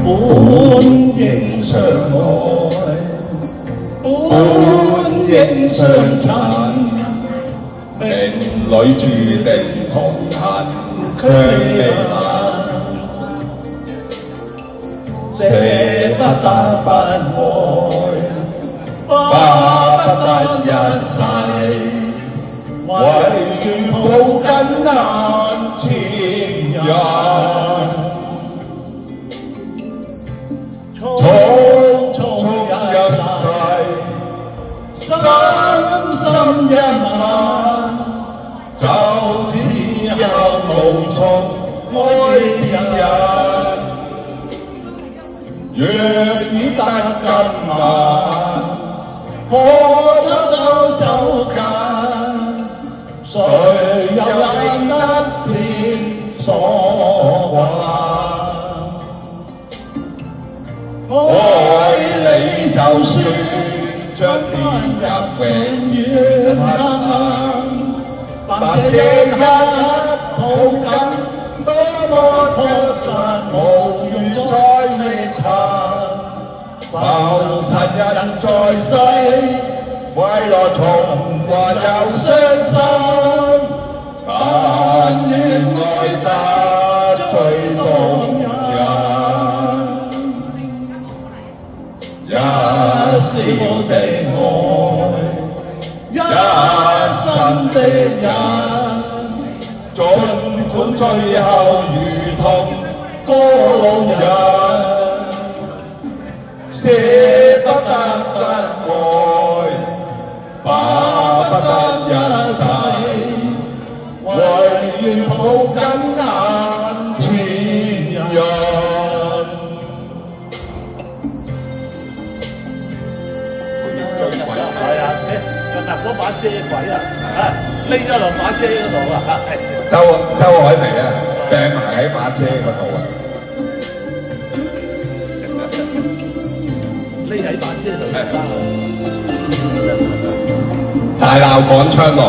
本應相愛，本應相襯，命裏注定同行卻離難，捨不得不愛，巴不得一世，唯願抱緊眼前人。匆匆一世，深深一吻，就只有無從愛別人。若只得今晚，可偷偷走近，誰又理得片所謂？愛你就算將天日永遠黑暗，但這一抱緊多麼確實，無緣再未曾。浮塵人在世，快樂從還有傷心，但願愛得最動人。一笑的愛，一生的人，儘管最後如同過路人，捨不得不愛，巴不得一世，唯願抱緊眼前人。係啊，嗱嗰把遮鬼啊，匿咗落把遮嗰度啊，周海媚啊，病埋喺把遮嗰度啊，匿喺把遮度。大鬧趕槍龍。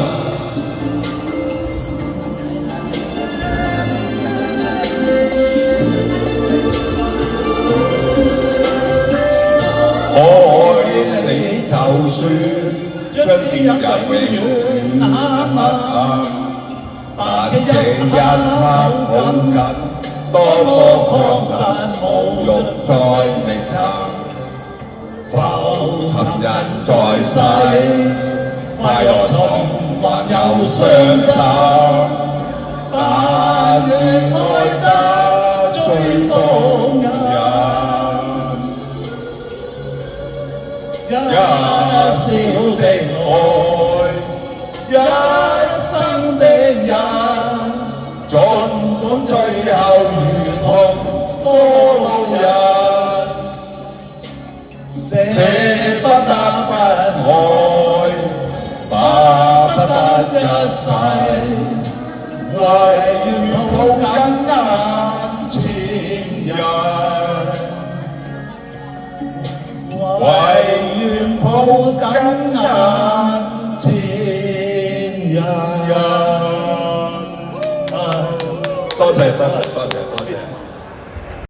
就算將天日永遠黑暗，但這一刻抱緊，多麼確實，無欲再覓尋。浮塵人在世，快樂從還有傷心，但願愛得最動人。一笑的愛，一生的人，儘管最後如同過路人，捨不得不愛，巴不得一世，唯願抱緊眼前人。唯願抱緊眼前人。多謝。